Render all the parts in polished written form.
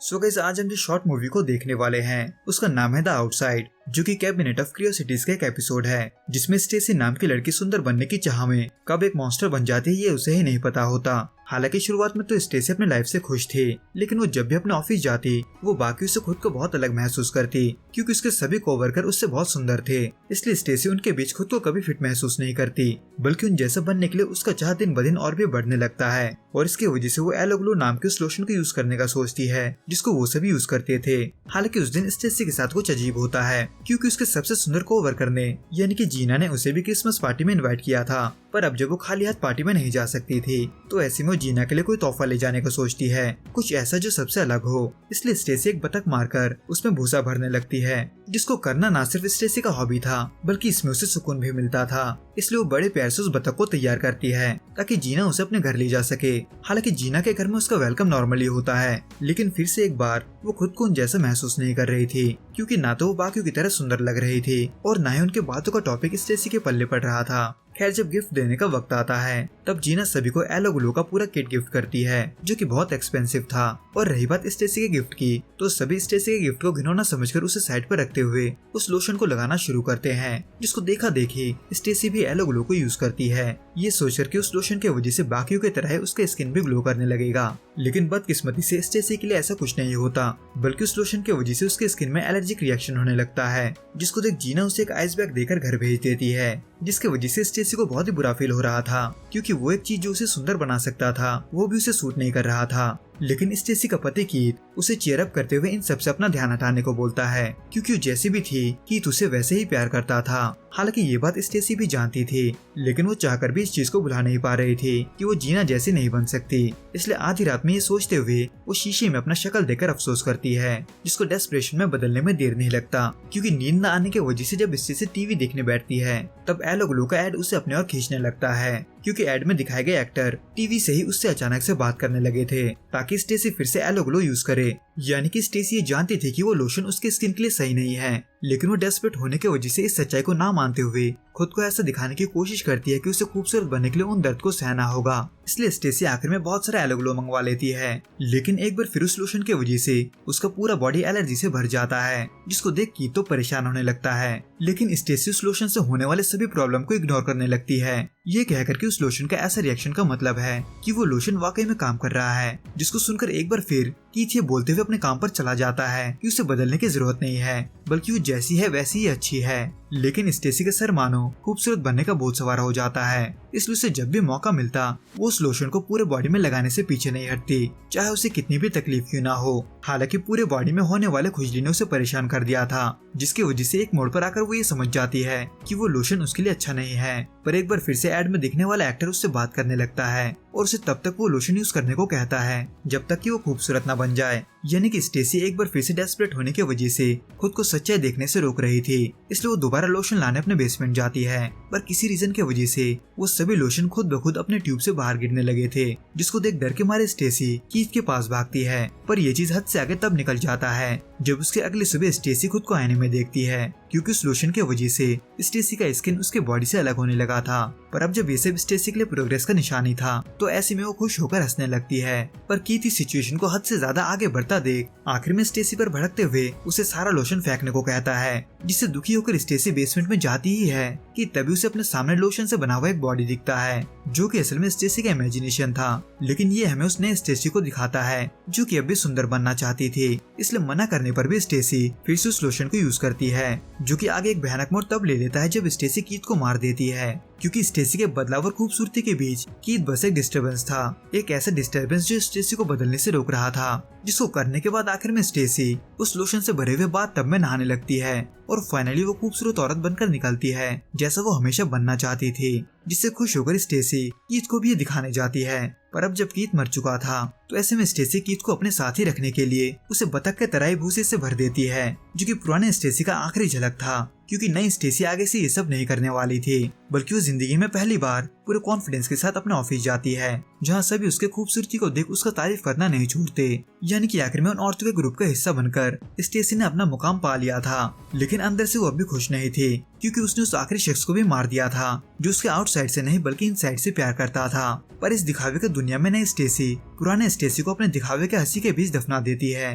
So guys आज हम जिस शॉर्ट मूवी को देखने वाले हैं उसका नाम है द आउटसाइड, जो कि कैबिनेट ऑफ क्यूरियोसिटीज का एक एपिसोड है जिसमें स्टेसी नाम की लड़की सुंदर बनने की चाह में कब एक मॉन्स्टर बन जाती है ये उसे ही नहीं पता होता। हालांकि शुरुआत में तो स्टेसी अपने लाइफ से खुश थी, लेकिन वो जब भी अपने ऑफिस जाती वो बाकियों से खुद को बहुत अलग महसूस करती क्योंकि उसके सभी कोवर्कर उससे बहुत सुंदर थे। इसलिए स्टेसी उनके बीच खुद को कभी फिट महसूस नहीं करती, बल्कि उन जैसा बनने के लिए उसका चाह दिन ब दिन और भी बढ़ने लगता है। और इसकी वजह से वो एलो ग्लो नाम के उस लोशन को यूज करने का सोचती है जिसको वो सभी यूज करते थे। हालांकि उस दिन स्टेसी के साथ कुछ अजीब होता है क्योंकि उसके सबसे सुंदर कोवर्कर ने यानी कि जीना ने उसे भी क्रिसमस पार्टी में इनवाइट किया था, पर अब जब वो खाली हाथ पार्टी में नहीं जा सकती थी तो ऐसे में वो जीना के लिए कोई तोहफा ले जाने को सोचती है, कुछ ऐसा जो सबसे अलग हो। इसलिए स्टेसी एक बतख मारकर उसमें भूसा भरने लगती है, जिसको करना ना सिर्फ स्टेसी का हॉबी था बल्कि इसमें उसे सुकून भी मिलता था। इसलिए वो बड़े प्यार से उस बतख को तैयार करती है ताकि जीना उसे अपने घर ले जा सके। हालांकि जीना के घर में उसका वेलकम नॉर्मली होता है, लेकिन फिर से एक बार वो खुद को उन जैसा महसूस नहीं कर रही थी क्योंकि ना तो वो बाकियों की तरह सुंदर लग रही थी और ना ही उनके बातों का टॉपिक स्टेसी के पल्ले पड़ रहा था। खैर जब गिफ्ट देने का वक्त आता है तब जीना सभी को एलो ग्लो का पूरा किट गिफ्ट करती है जो कि बहुत एक्सपेंसिव था। और रही बात स्टेसी के गिफ्ट की तो सभी स्टेसी के गिफ्ट को घिनौना समझकर उसे साइड पर रखते हुए उस लोशन को लगाना शुरू करते हैं, जिसको देखा देखी स्टेसी भी एलो ग्लो को यूज करती है, ये सोचकर कि उस लोशन के वजह से बाकियों की तरह उसका स्किन भी ग्लो करने लगेगा। लेकिन बदकिस्मती से स्टेसी के लिए ऐसा कुछ नहीं होता, बल्कि उस लोशन की वजह से उसके स्किन में एलर्जिक रिएक्शन होने लगता है, जिसको देख जीना उसे एक आइस बैग देकर घर भेज देती है, जिसकी वजह से स्टेसी को बहुत ही बुरा फील हो रहा था क्योंकि वो एक चीज जो उसे सुंदर बना सकता था वो भी उसे सूट नहीं कर रहा था। लेकिन स्टेसी का पति कीथ उसे चीयर अप करते हुए इन सबसे अपना ध्यान हटाने को बोलता है क्योंकि वो जैसी भी थी कीथ उसे वैसे ही प्यार करता था। हालांकि ये बात स्टेसी भी जानती थी, लेकिन वो चाहकर भी इस चीज को भुला नहीं पा रही थी कि वो जीना जैसी नहीं बन सकती। इसलिए आधी रात में ये सोचते हुए वो शीशे में अपना शक्ल देखकर अफसोस करती है, जिसको डेस्परेशन में बदलने में देर नहीं लगता क्योंकि नींद न आने की वजह से जब स्टेसी टीवी देखने बैठती है तब एलो ग्लो का एड उसे अपने ओर खींचने लगता है क्योंकि एड में दिखाए गए एक्टर टीवी से ही उससे अचानक से बात करने लगे थे ताकि स्टेसी फिर से एलो ग्लो यूज करे। यानी कि स्टेसी ये जानती थी कि वो लोशन उसके स्किन के लिए सही नहीं है, लेकिन वो डेस्परेट होने की वजह से इस सच्चाई को ना मानते हुए खुद को ऐसा दिखाने की कोशिश करती है कि उसे खूबसूरत बनने के लिए उन दर्द को सहना होगा। इसलिए स्टेसी आखिर में बहुत सारा एलो ग्लो मंगवा लेती है, लेकिन एक बार फिर उस लोशन की वजह से उसका पूरा बॉडी एलर्जी से भर जाता है, जिसको देख की तो परेशान होने लगता है। लेकिन स्टेसी उस लोशन से होने वाले सभी प्रॉब्लम को इग्नोर करने लगती है, ये कहकर कि उस लोशन का ऐसा रिएक्शन का मतलब है कि वो लोशन वाकई में काम कर रहा है, जिसको सुनकर एक बार फिर कीथ ये बोलते हुए अपने काम पर चला जाता है कि उसे बदलने की जरूरत नहीं है, बल्कि वो जैसी है वैसी ही अच्छी है। लेकिन स्टेसी के सर मानो खूबसूरत बनने का बोझ सवार हो जाता है, इसलिए उसे जब भी मौका मिलता वो उस लोशन को पूरे बॉडी में लगाने से पीछे नहीं हटती, चाहे उसे कितनी भी तकलीफ क्यों ना हो। हालांकि पूरे बॉडी में होने वाले खुजली ने उसे परेशान कर दिया था, जिसकी वजह से एक मोड़ पर आकर वो ये समझ जाती है कि वो लोशन उसके लिए अच्छा नहीं है। पर एक बार फिर से एड में दिखने वाला एक्टर उससे बात करने लगता है और उसे तब तक वो लोशन यूज करने को कहता है जब तक कि वो खूबसूरत ना बन जाए। यानी कि स्टेसी एक बार फिर से डेस्परेट होने की वजह से खुद को सच्चाई देखने से रोक रही थी, इसलिए वो दोबारा लोशन लाने अपने बेसमेंट जाती है, पर किसी रीजन की वजह से वो सभी लोशन खुद ब खुद अपने ट्यूब से बाहर गिरने लगे थे, जिसको देख डर के मारे स्टेसी कीथ के पास भागती है। पर ये चीज हद से आगे तब निकल जाता है जब उसके अगली सुबह स्टेसी खुद को आईने में देखती है, क्योंकि उस लोशन की वजह से स्टेसी का स्किन उसके बॉडी से अलग होने लगा था। पर अब जब ये सब स्टेसी के लिए प्रोग्रेस का निशान ही था तो ऐसे में वो खुश होकर हंसने लगती है। पर कीथ इस सिचुएशन को हद से ज्यादा आगे बढ़ता देख आखिर में स्टेसी पर भड़कते हुए उसे सारा लोशन फेंकने को कहता है, जिससे दुखी होकर स्टेसी बेसमेंट में जाती ही है कि तभी उसे अपने सामने लोशन से बना हुआ एक बॉडी दिखता है, जो कि असल में स्टेसी का इमेजिनेशन था। लेकिन ये हमें उस नए स्टेसी को दिखाता है जो कि अब भी सुंदर बनना चाहती थी, इसलिए मना करने पर भी स्टेसी फिर से उस लोशन को यूज करती है, जो कि आगे एक भयानक मोड़ तब ले लेता है जब स्टेसी कीथ को मार देती है, क्योंकि स्टेसी के बदलाव और खूबसूरती के बीच कीथ बस एक डिस्टर्बेंस था, एक ऐसा डिस्टर्बेंस जो स्टेसी को बदलने से रोक रहा था, जिसको करने के बाद आखिर में स्टेसी उस लोशन से भरे हुए बाथ टब में नहाने लगती है और फाइनली वो खूबसूरत औरत बनकर निकलती है जैसा वो हमेशा बनना चाहती थी, जिससे खुश होकर स्टेसी कीथ को भी ये दिखाने जाती है। पर अब जब कीथ मर चुका था तो ऐसे में स्टेसी कीथ को अपने साथ ही रखने के लिए उसे बतख के तरह ही भूसे से भर देती है, जो कि पुराने स्टेसी का आखिरी झलक था, क्योंकि नई स्टेसी आगे से ये सब नहीं करने वाली थी, बल्कि वो जिंदगी में पहली बार पूरे कॉन्फिडेंस के साथ अपने ऑफिस जाती है, जहाँ सभी उसके खूबसूरती को देख उसका तारीफ करना नहीं छोड़ते। यानी कि आखिर में उन औरतों के ग्रुप का हिस्सा बनकर स्टेसी ने अपना मुकाम पा लिया था, लेकिन अंदर से वो अब भी खुश नहीं थी क्योंकि उसने उस आखिरी शख्स को भी मार दिया था जो उसके आउटसाइड से नहीं बल्कि इनसाइड से प्यार करता था। पर इस दिखावे की दुनिया में नई स्टेसी पुराने स्टेसी को अपने दिखावे के हंसी के बीच दफना देती है।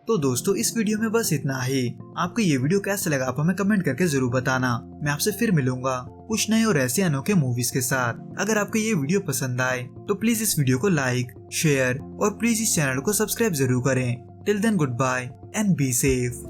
तो दोस्तों इस वीडियो में बस इतना ही। आपको ये वीडियो कैसा लगा आप हमें कमेंट करके जरूर बताना। मैं आपसे फिर मिलूंगा कुछ नए और ऐसे अनोखे मूवीज के साथ। अगर आपको ये वीडियो पसंद आए तो प्लीज इस वीडियो को लाइक, शेयर और प्लीज इस चैनल को सब्सक्राइब जरूर करें। Till then good bye and be safe.